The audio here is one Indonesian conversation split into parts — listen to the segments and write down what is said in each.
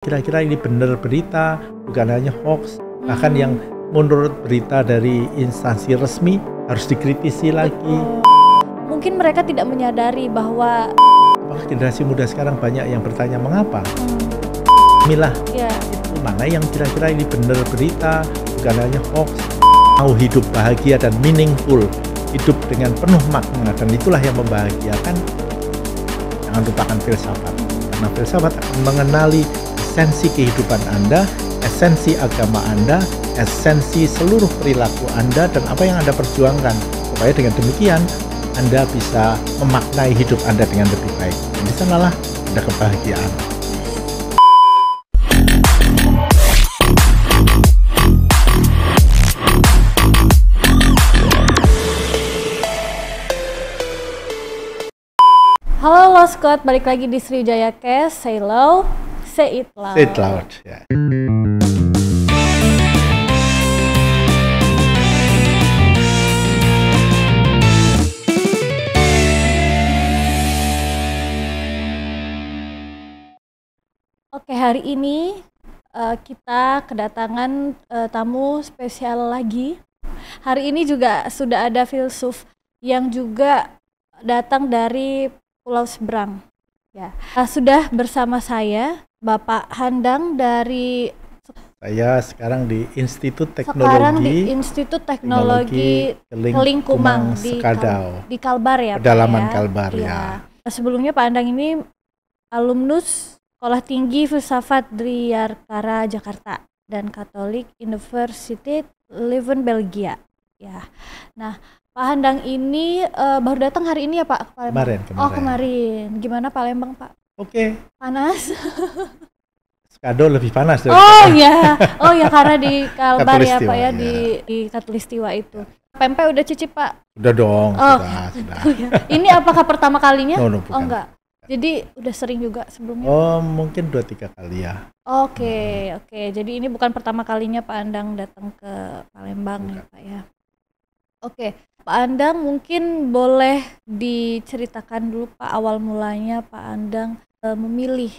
Kira-kira ini benar berita, bukan hanya hoax, bahkan yang menurut berita dari instansi resmi harus dikritisi lagi. Mungkin mereka tidak menyadari bahwa Generasi muda sekarang banyak yang bertanya mengapa. Milah, itu mana yang kira-kira ini benar berita, bukan hanya hoax. Mau hidup bahagia dan meaningful, hidup dengan penuh makna, dan itulah yang membahagiakan. Jangan lupakan filsafat, karena filsafat akan mengenali esensi kehidupan Anda, esensi agama Anda, esensi seluruh perilaku Anda, dan apa yang Anda perjuangkan, supaya dengan demikian Anda bisa memaknai hidup Anda dengan lebih baik. Dan di sanalah ada kebahagiaan. Halo Lost Squad, balik lagi di Sriwijaya Cast. Say low, say it loud. Say it loud, ya. Oke, hari ini kita kedatangan tamu spesial lagi. Hari ini juga sudah ada filsuf yang juga datang dari Pulau Seberang. Ya, sudah bersama saya Bapak Handang dari. Saya sekarang di Institut Teknologi Keling Kumang di Kalbar ya, pedalaman Pak, ya? Kalbar ya. Sebelumnya Pak Handang ini alumnus Sekolah Tinggi Filsafat Dryarkara Jakarta dan Catholic University Leuven Belgia. Ya. Nah, Pak Handang ini baru datang hari ini ya Pak? Kemarin. Oh, kemarin. Gimana Palembang Pak? Oke. Panas? Skado lebih panas dari Oh ya karena di Kalbar ya Pak ya, ya. di Katulistiwa itu. Pempek udah cicip Pak? Udah dong, sudah. Ini apakah pertama kalinya? No, bukan. Oh enggak. Jadi udah sering juga sebelumnya? Oh, mungkin 2-3 kali ya. Oke. Jadi ini bukan pertama kalinya Pak Handang datang ke Palembang ya Pak ya. Oke, Pak Handang mungkin boleh diceritakan dulu Pak awal mulanya Pak Handang memilih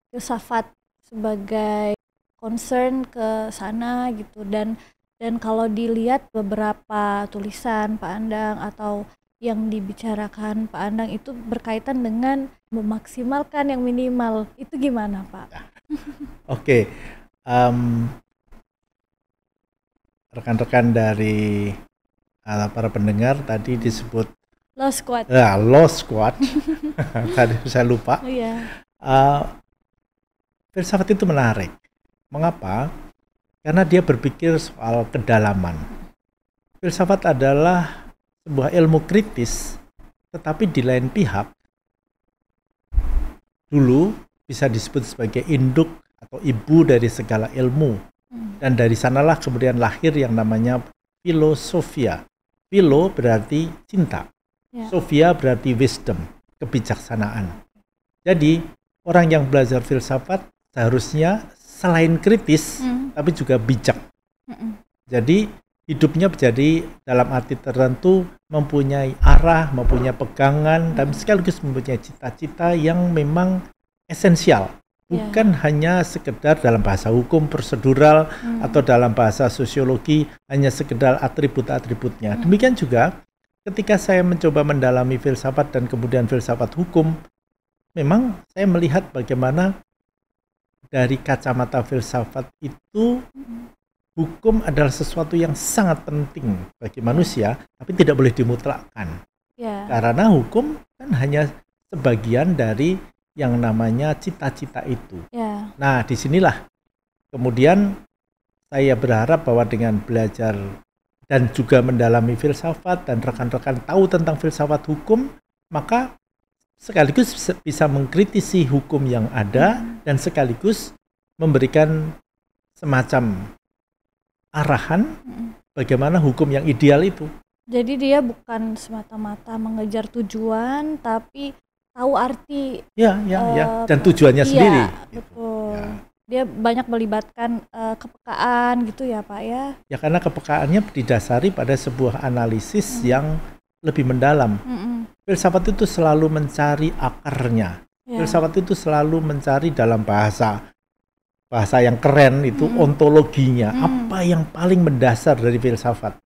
filsafat sebagai concern ke sana gitu, dan kalau dilihat beberapa tulisan Pak Handang atau yang dibicarakan Pak Handang itu berkaitan dengan memaksimalkan yang minimal, itu gimana Pak? Oke. Rekan-rekan dari para pendengar tadi disebut Lost Squad. Lost Squad. Tadi saya lupa. Iya. Filsafat itu menarik. Mengapa? Karena dia berpikir soal kedalaman. Filsafat adalah sebuah ilmu kritis, tetapi di lain pihak dulu bisa disebut sebagai induk atau ibu dari segala ilmu. Dan dari sanalah kemudian lahir yang namanya filosofia. Philo berarti cinta, Sophia berarti wisdom, kebijaksanaan. Jadi orang yang belajar filsafat seharusnya selain kritis, tapi juga bijak. Jadi hidupnya menjadi dalam arti tertentu mempunyai arah, mempunyai pegangan, dan sekaligus mempunyai cita-cita yang memang esensial. Bukan hanya sekedar dalam bahasa hukum prosedural atau dalam bahasa sosiologi hanya sekedar atribut-atributnya. Demikian juga ketika saya mencoba mendalami filsafat dan kemudian filsafat hukum, memang saya melihat bagaimana dari kacamata filsafat itu hukum adalah sesuatu yang sangat penting bagi manusia, tapi tidak boleh dimutlakkan. Karena hukum kan hanya sebagian dari yang namanya cita-cita itu. Nah, disinilah kemudian saya berharap bahwa dengan belajar dan juga mendalami filsafat dan rekan-rekan tahu tentang filsafat hukum, maka sekaligus bisa mengkritisi hukum yang ada dan sekaligus memberikan semacam arahan bagaimana hukum yang ideal itu. Jadi dia bukan semata-mata mengejar tujuan, tapi tahu arti dan tujuannya sendiri. Betul. Dia banyak melibatkan kepekaan gitu ya Pak ya. Ya karena kepekaannya didasari pada sebuah analisis yang lebih mendalam. Filsafat itu selalu mencari akarnya. Filsafat itu selalu mencari dalam bahasa bahasa yang keren itu ontologinya, apa yang paling mendasar dari filsafat.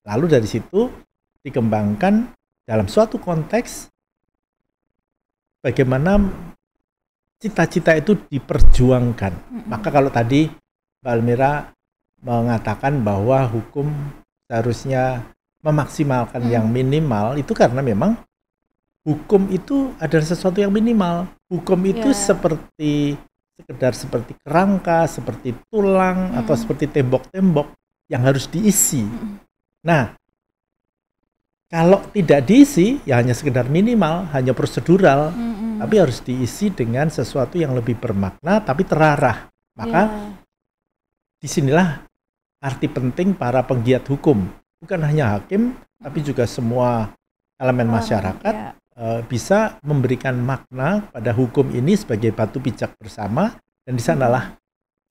Lalu dari situ dikembangkan dalam suatu konteks bagaimana cita-cita itu diperjuangkan. Maka kalau tadi Mbak Almira mengatakan bahwa hukum seharusnya memaksimalkan yang minimal, itu karena memang hukum itu adalah sesuatu yang minimal. Hukum itu sekedar seperti kerangka, seperti tulang, atau seperti tembok-tembok yang harus diisi. Nah, kalau tidak diisi, ya hanya sekedar minimal, hanya prosedural, tapi harus diisi dengan sesuatu yang lebih bermakna, tapi terarah. Maka disinilah arti penting para penggiat hukum. Bukan hanya hakim, tapi juga semua elemen masyarakat bisa memberikan makna pada hukum ini sebagai batu pijak bersama, dan di sanalah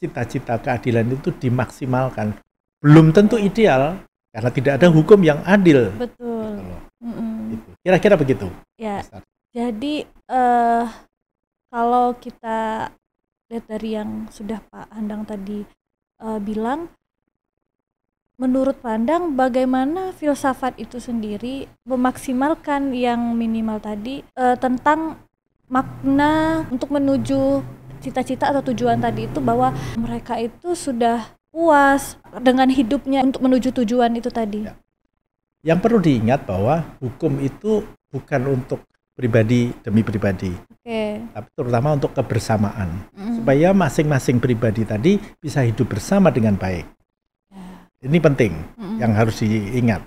cita-cita keadilan itu dimaksimalkan. Belum tentu ideal karena tidak ada hukum yang adil. Betul. Gitu. Kira-kira begitu. Ya. Jadi kalau kita lihat dari yang sudah Pak Andang tadi bilang, menurut Pandang, bagaimana filsafat itu sendiri memaksimalkan yang minimal tadi tentang makna untuk menuju cita-cita atau tujuan tadi itu, bahwa mereka itu sudah puas dengan hidupnya untuk menuju tujuan itu tadi. Ya. Yang perlu diingat bahwa hukum itu bukan untuk pribadi demi pribadi, tapi terutama untuk kebersamaan, supaya masing-masing pribadi tadi bisa hidup bersama dengan baik. Ini penting yang harus diingat.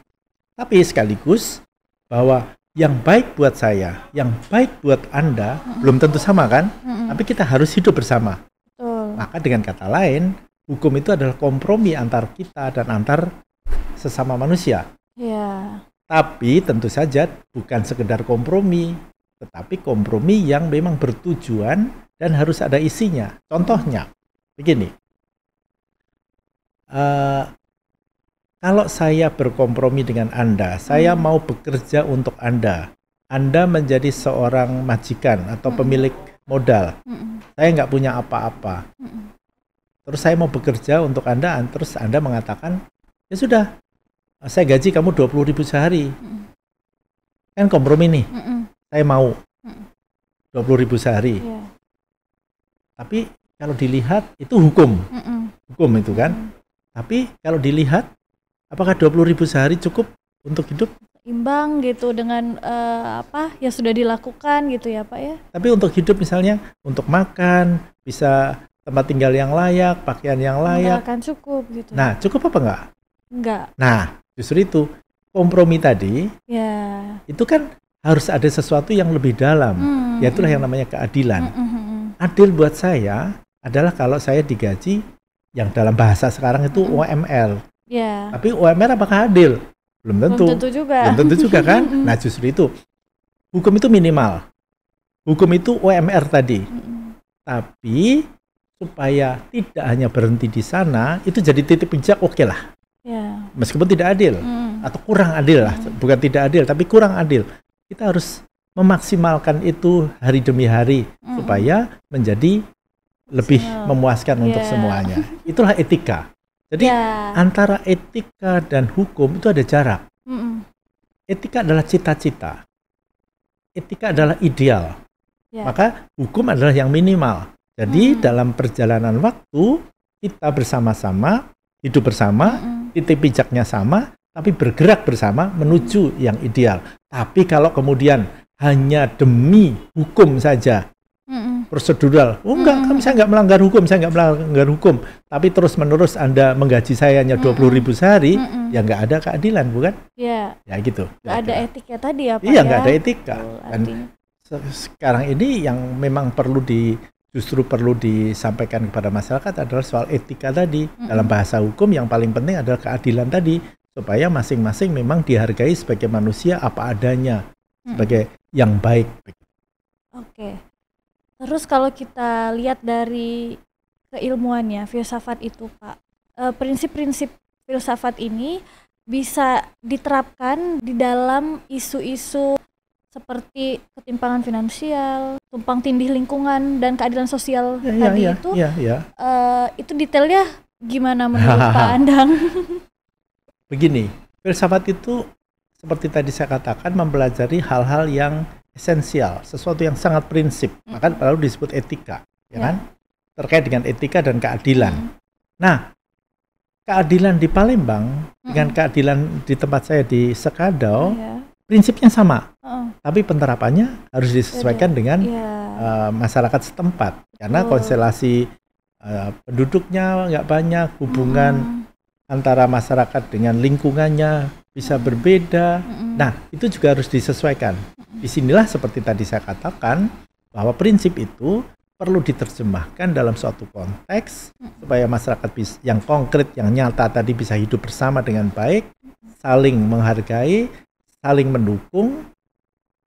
Tapi sekaligus bahwa yang baik buat saya, yang baik buat Anda belum tentu sama kan? Tapi kita harus hidup bersama. Maka dengan kata lain, hukum itu adalah kompromi antar kita dan antar sesama manusia. Tapi tentu saja bukan sekedar kompromi, tetapi kompromi yang memang bertujuan dan harus ada isinya. Contohnya, begini. Kalau saya berkompromi dengan Anda, saya mau bekerja untuk Anda. Anda menjadi seorang majikan atau pemilik modal. Saya nggak punya apa-apa. Terus saya mau bekerja untuk Anda, terus Anda mengatakan, ya sudah, saya gaji kamu 20.000 sehari. Kan kompromi nih. Saya mau 20.000 sehari. Tapi kalau dilihat itu hukum. Hukum itu kan. Tapi kalau dilihat, apakah 20.000 sehari cukup untuk hidup? Imbang gitu dengan apa yang sudah dilakukan gitu ya Pak ya. Tapi untuk hidup misalnya, untuk makan, bisa tempat tinggal yang layak, pakaian yang layak. Nggak akan cukup gitu. Nah, cukup apa enggak? Enggak. Nah, justru itu kompromi tadi, itu kan harus ada sesuatu yang lebih dalam, yaitulah yang namanya keadilan. Adil buat saya adalah kalau saya digaji yang dalam bahasa sekarang itu UMR. Tapi UMR apakah adil? Belum tentu. Belum tentu juga. Belum tentu juga kan? Nah justru itu, hukum itu minimal. Hukum itu UMR tadi. Tapi supaya tidak hanya berhenti di sana, itu jadi titik pijak, oke lah. Meskipun tidak adil atau kurang adil lah, bukan tidak adil, tapi kurang adil. Kita harus memaksimalkan itu hari demi hari supaya menjadi lebih memuaskan untuk semuanya. Itulah etika. Jadi antara etika dan hukum itu ada jarak. Etika adalah cita-cita. Etika adalah ideal. Maka hukum adalah yang minimal. Jadi dalam perjalanan waktu kita bersama-sama, hidup bersama, titik pijaknya sama, tapi bergerak bersama menuju yang ideal. Tapi kalau kemudian hanya demi hukum saja, prosedural, enggak, saya nggak melanggar hukum, tapi terus-menerus Anda menggaji saya hanya 20.000 sehari, ya nggak ada keadilan, bukan? Ya gitu. Nggak ada etika tadi ya Pak? Iya, nggak ada etika. Dan sekarang ini yang memang justru perlu disampaikan kepada masyarakat adalah soal etika tadi. Dalam bahasa hukum yang paling penting adalah keadilan tadi, supaya masing-masing memang dihargai sebagai manusia apa adanya, sebagai yang baik. Oke. Terus kalau kita lihat dari keilmuannya, filsafat itu Pak, prinsip-prinsip filsafat ini bisa diterapkan di dalam isu-isu seperti ketimpangan finansial, tumpang tindih lingkungan, dan keadilan sosial itu detailnya gimana menurut Pak Andang? Begini, filsafat itu seperti tadi saya katakan mempelajari hal-hal yang esensial, sesuatu yang sangat prinsip, maka lalu disebut etika, ya kan? Terkait dengan etika dan keadilan. Nah, keadilan di Palembang dengan keadilan di tempat saya di Sekadau, prinsipnya sama, tapi penerapannya harus disesuaikan dengan masyarakat setempat, karena konstelasi penduduknya nggak banyak, hubungan antara masyarakat dengan lingkungannya bisa berbeda. Nah, itu juga harus disesuaikan. Disinilah seperti tadi saya katakan, bahwa prinsip itu perlu diterjemahkan dalam suatu konteks supaya masyarakat yang konkret, yang nyata tadi bisa hidup bersama dengan baik, saling menghargai, saling mendukung,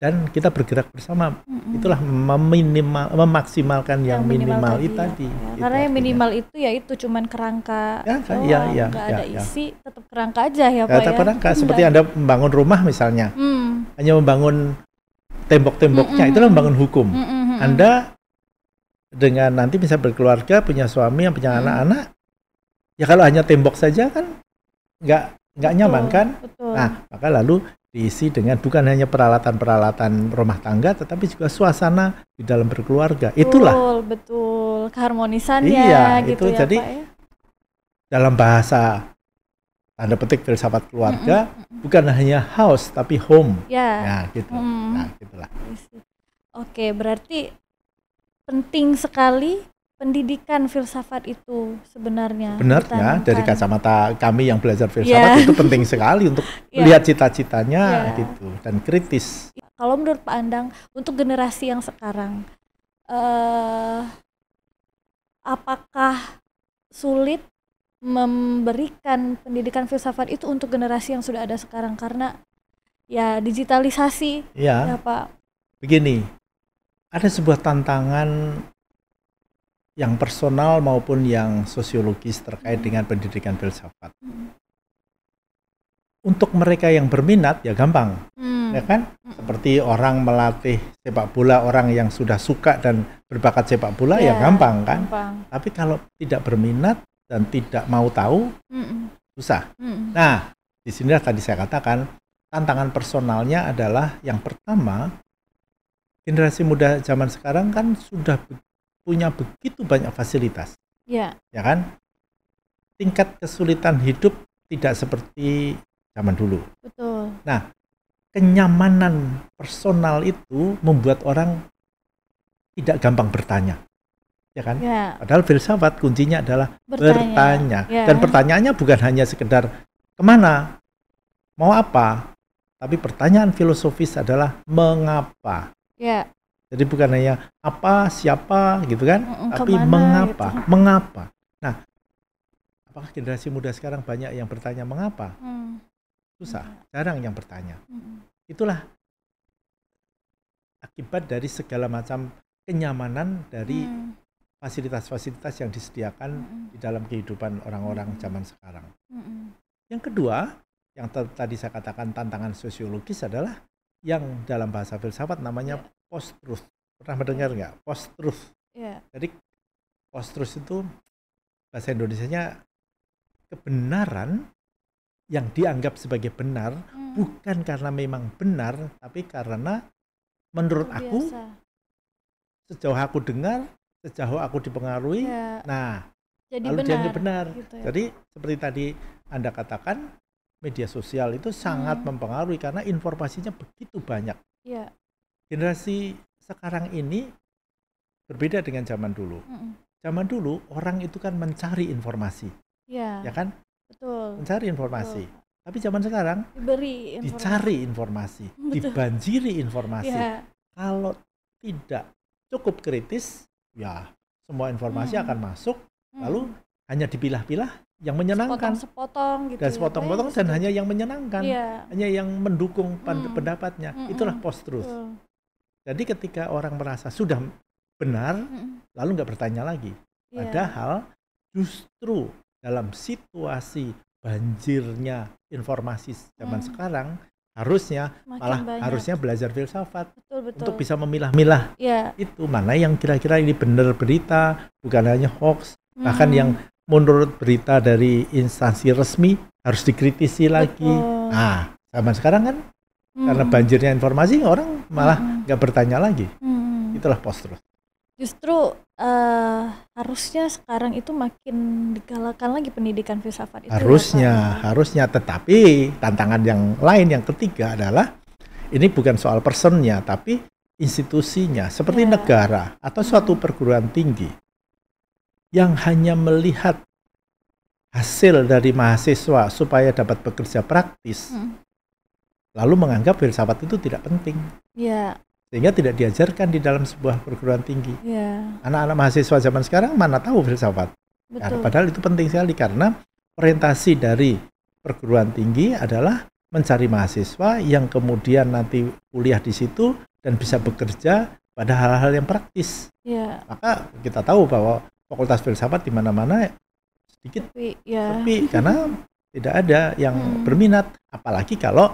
dan kita bergerak bersama. Itulah memaksimalkan yang minimal itu tadi. Karena yang minimal itu ya itu cuman kerangka, nggak ada isi, tetap kerangka aja ya Pak. Tetap kerangka, seperti Anda membangun rumah misalnya, hanya membangun tembok-temboknya, itulah membangun hukum. Anda dengan nanti bisa berkeluarga, punya suami, yang punya anak-anak, ya kalau hanya tembok saja kan nggak nyaman kan? Nah, maka lalu diisi dengan bukan hanya peralatan-peralatan rumah tangga, tetapi juga suasana di dalam berkeluarga. Itulah betul keharmonisannya gitu ya jadi, Pak ya. Dalam bahasa tanda petik filsafat keluarga, bukan hanya house tapi home. Nah, gitu. Nah, gitulah. Oke, berarti penting sekali pendidikan filsafat itu sebenarnya. Benarnya dari kacamata kami yang belajar filsafat itu penting sekali untuk lihat cita-citanya gitu dan kritis. Kalau menurut Pak Andang, untuk generasi yang sekarang, apakah sulit memberikan pendidikan filsafat itu untuk generasi yang sudah ada sekarang, karena ya digitalisasi ya Pak? Begini, ada sebuah tantangan yang personal maupun yang sosiologis terkait dengan pendidikan filsafat. Untuk mereka yang berminat ya gampang, ya kan? Seperti orang melatih sepak bola, orang yang sudah suka dan berbakat sepak bola ya gampang kan? Tapi kalau tidak berminat dan tidak mau tahu, susah. Nah, disinilah tadi saya katakan tantangan personalnya adalah yang pertama, generasi muda zaman sekarang kan sudah punya begitu banyak fasilitas, ya kan? Tingkat kesulitan hidup tidak seperti zaman dulu. Betul. Nah, kenyamanan personal itu membuat orang tidak gampang bertanya, ya kan? Padahal filsafat kuncinya adalah bertanya. Dan pertanyaannya bukan hanya sekedar kemana, mau apa, tapi pertanyaan filosofis adalah mengapa. Jadi bukan hanya apa, siapa gitu kan, tapi mengapa, gitu. Mengapa. Nah, apakah generasi muda sekarang banyak yang bertanya mengapa? Susah, jarang yang bertanya. Itulah akibat dari segala macam kenyamanan dari fasilitas-fasilitas yang disediakan di dalam kehidupan orang-orang zaman sekarang. Yang kedua, yang tadi saya katakan tantangan sosiologis adalah yang dalam bahasa filsafat namanya post-truth. Pernah mendengar nggak? Post-truth. Jadi post-truth itu bahasa Indonesianya kebenaran yang dianggap sebagai benar bukan karena memang benar, tapi karena menurut aku, sejauh aku dengar, sejauh aku dipengaruhi, nah jadi lalu dianggap benar. Gitu ya. Jadi seperti tadi Anda katakan, media sosial itu sangat mempengaruhi karena informasinya begitu banyak. Generasi sekarang ini berbeda dengan zaman dulu. Zaman dulu orang itu kan mencari informasi, ya kan? Betul. Mencari informasi. Tapi zaman sekarang dicari informasi, dibanjiri informasi. Kalau tidak cukup kritis, ya semua informasi akan masuk, lalu hanya dipilah-pilah yang menyenangkan, sepotong-sepotong gitu, dan sepotong-potong dan hanya yang menyenangkan, hanya yang mendukung pendapatnya. Itulah post-truth. Jadi ketika orang merasa sudah benar, lalu nggak bertanya lagi. Padahal justru dalam situasi banjirnya informasi zaman sekarang, Harusnya malah banyak. harusnya belajar filsafat Betul. untuk bisa memilah-milah Ya. itu mana yang kira-kira ini benar berita, bukan hanya hoax, bahkan yang menurut berita dari instansi resmi harus dikritisi lagi. Nah, zaman sekarang kan karena banjirnya informasi, orang malah nggak bertanya lagi. Itulah post-truth. Justru harusnya sekarang itu makin digalakan lagi pendidikan filsafat itu. Harusnya. Tetapi tantangan yang lain, yang ketiga adalah ini bukan soal personnya, tapi institusinya, seperti negara atau suatu perguruan tinggi yang hanya melihat hasil dari mahasiswa supaya dapat bekerja praktis, lalu menganggap filsafat itu tidak penting. Sehingga tidak diajarkan di dalam sebuah perguruan tinggi. Anak-anak mahasiswa zaman sekarang mana tahu filsafat. Padahal itu penting sekali, karena orientasi dari perguruan tinggi adalah mencari mahasiswa yang kemudian nanti kuliah di situ dan bisa bekerja pada hal-hal yang praktis. Maka kita tahu bahwa fakultas filsafat di mana-mana sedikit sepi karena tidak ada yang berminat, apalagi kalau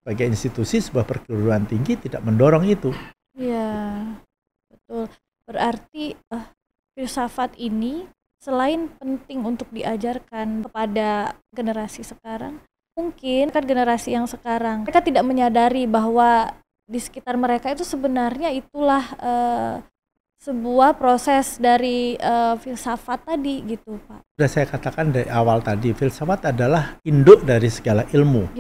sebagai institusi sebuah perguruan tinggi tidak mendorong itu. Iya, betul. Berarti filsafat ini selain penting untuk diajarkan kepada generasi sekarang, mungkin kan generasi yang sekarang mereka tidak menyadari bahwa di sekitar mereka itu sebenarnya itulah sebuah proses dari filsafat tadi gitu, Pak. Sudah saya katakan dari awal tadi, filsafat adalah induk dari segala ilmu.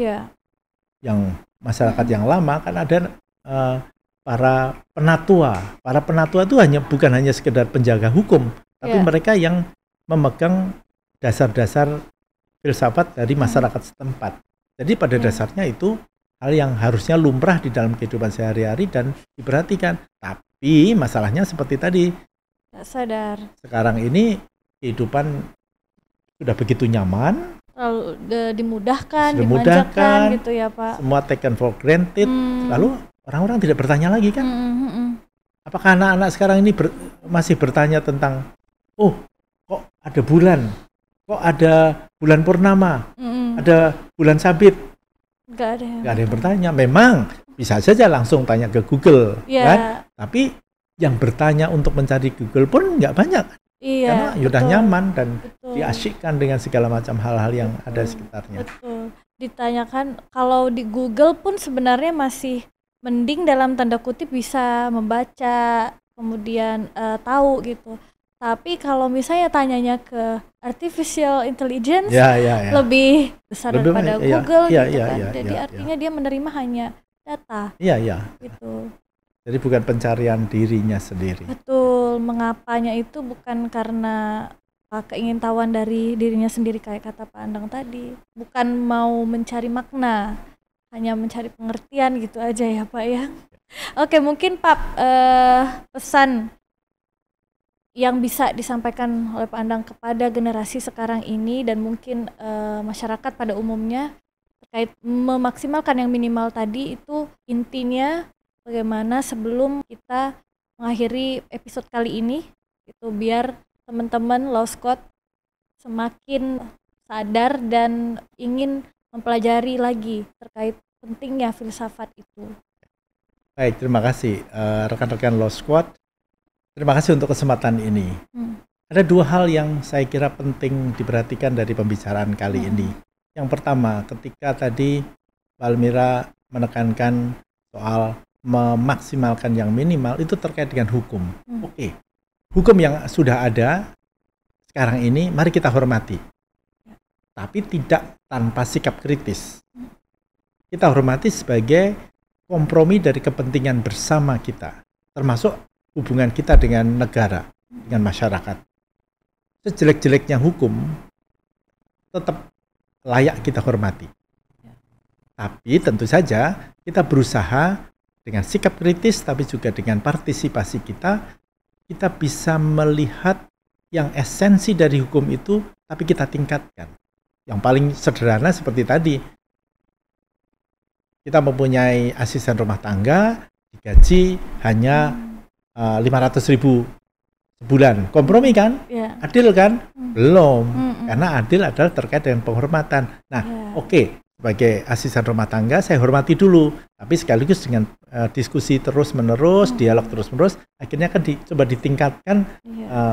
Yang masyarakat yang lama kan ada para penatua. Para penatua itu bukan hanya sekedar penjaga hukum, tapi mereka yang memegang dasar-dasar filsafat dari masyarakat setempat. Jadi pada dasarnya itu hal yang harusnya lumrah di dalam kehidupan sehari-hari dan diperhatikan. Tapi masalahnya seperti tadi, tidak sadar. Sekarang ini kehidupan sudah begitu nyaman, dimudahkan, dimanjakan gitu ya, Pak. Semua taken for granted. Lalu orang-orang tidak bertanya lagi kan? Apakah anak-anak sekarang ini masih bertanya tentang, oh kok ada bulan, kok ada bulan purnama, ada bulan sabit? Gak ada yang bertanya. Memang bisa saja langsung tanya ke Google, kan? Tapi yang bertanya untuk mencari Google pun nggak banyak. Karena sudah nyaman dan diasyikkan dengan segala macam hal-hal yang ada di sekitarnya. Ditanyakan, kalau di Google pun sebenarnya masih mending dalam tanda kutip bisa membaca, kemudian tahu gitu. Tapi kalau misalnya tanyanya ke artificial intelligence, lebih besar daripada Google gitu kan. Jadi artinya dia menerima hanya data. Gitu. Jadi bukan pencarian dirinya sendiri. Betul, mengapanya itu bukan karena keingintahuan dari dirinya sendiri kayak kata Pak Andang tadi. Bukan mau mencari makna, hanya mencari pengertian gitu aja ya Pak ya. Oke, mungkin Pak pesan yang bisa disampaikan oleh Pak Andang kepada generasi sekarang ini dan mungkin masyarakat pada umumnya terkait memaksimalkan yang minimal tadi, itu intinya bagaimana sebelum kita mengakhiri episode kali ini itu biar teman-teman Law Squad semakin sadar dan ingin mempelajari lagi terkait pentingnya filsafat itu. Baik, terima kasih rekan-rekan Law Squad. Terima kasih untuk kesempatan ini. Ada dua hal yang saya kira penting diperhatikan dari pembicaraan kali ini. Yang pertama, ketika tadi Mbak Almira menekankan soal memaksimalkan yang minimal, itu terkait dengan hukum. Oke. Hukum yang sudah ada sekarang ini mari kita hormati. Tapi tidak tanpa sikap kritis. Kita hormati sebagai kompromi dari kepentingan bersama kita, termasuk hubungan kita dengan negara, dengan masyarakat. Sejelek-jeleknya hukum tetap layak kita hormati. Tapi tentu saja kita berusaha dengan sikap kritis, tapi juga dengan partisipasi kita bisa melihat yang esensi dari hukum itu, tapi kita tingkatkan. Yang paling sederhana seperti tadi, kita mempunyai asisten rumah tangga, digaji hanya 500.000 sebulan. Kompromi kan? Adil kan? Belum. Karena adil adalah terkait dengan penghormatan. Nah, oke. sebagai asisten rumah tangga saya hormati dulu, tapi sekaligus dengan diskusi terus-menerus, dialog terus-menerus, akhirnya kan coba ditingkatkan,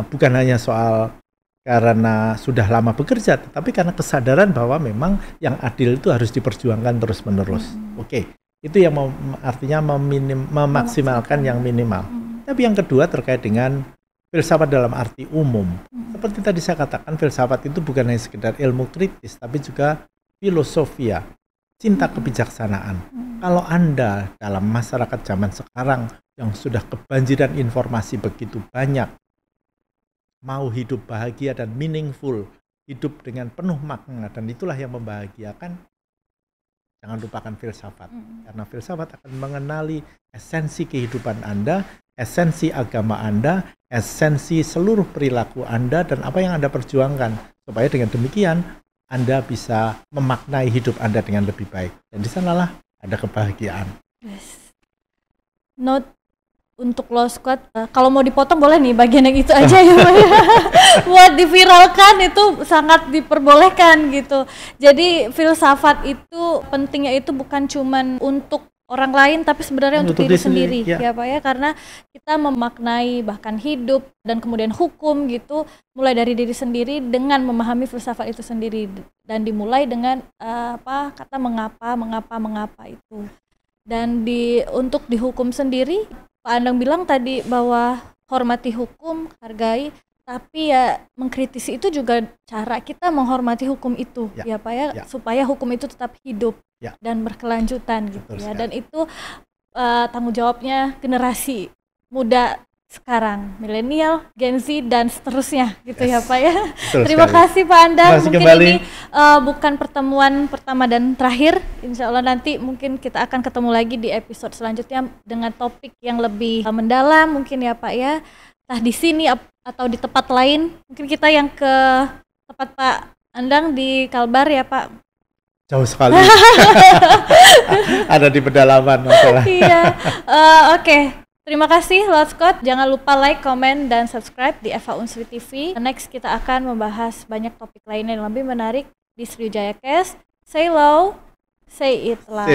bukan hanya soal karena sudah lama bekerja, tetapi karena kesadaran bahwa memang yang adil itu harus diperjuangkan terus-menerus. Oke, itu yang artinya memaksimalkan yang minimal. Tapi yang kedua terkait dengan filsafat dalam arti umum. Seperti tadi saya katakan, filsafat itu bukan hanya sekedar ilmu kritis, tapi juga filosofia, cinta kebijaksanaan. Kalau Anda dalam masyarakat zaman sekarang yang sudah kebanjiran informasi begitu banyak, mau hidup bahagia dan meaningful, hidup dengan penuh makna, dan itulah yang membahagiakan, jangan lupakan filsafat. Karena filsafat akan mengenali esensi kehidupan Anda, esensi agama Anda, esensi seluruh perilaku Anda, dan apa yang Anda perjuangkan. Supaya dengan demikian, Anda bisa memaknai hidup Anda dengan lebih baik. Dan di sanalah ada kebahagiaan. Yes. Note untuk Law Squad, kalau mau dipotong boleh nih bagian yang itu aja ya Pak. Buat diviralkan itu sangat diperbolehkan gitu. Jadi filsafat itu pentingnya itu bukan cuman untuk orang lain, tapi sebenarnya untuk diri sendiri ya Pak ya, karena kita memaknai bahkan hidup dan kemudian hukum gitu mulai dari diri sendiri dengan memahami filsafat itu sendiri, dan dimulai dengan kata mengapa itu. Dan untuk dihukum sendiri, Pak Andang bilang tadi bahwa hormati hukum, hargai, tapi ya mengkritisi itu juga cara kita menghormati hukum itu ya Pak ya, supaya hukum itu tetap hidup dan berkelanjutan gitu ya. Dan itu tanggung jawabnya generasi muda sekarang, milenial, Gen Z dan seterusnya gitu ya Pak ya. Terima kasih Pak Andang. Mungkin ini bukan pertemuan pertama dan terakhir. Insya Allah nanti mungkin kita akan ketemu lagi di episode selanjutnya dengan topik yang lebih mendalam mungkin ya Pak ya. Entah di sini atau di tempat lain. Mungkin kita yang ke tempat Pak Andang di Kalbar ya Pak. Jauh sekali. Ada di pedalaman masalah. Iya. Oke. Terima kasih Law Squad. Jangan lupa like, comment, dan subscribe di Eva Unsri TV. Next kita akan membahas banyak topik lainnya yang lebih menarik di Sriwijaya Cast. Say low, say it loud.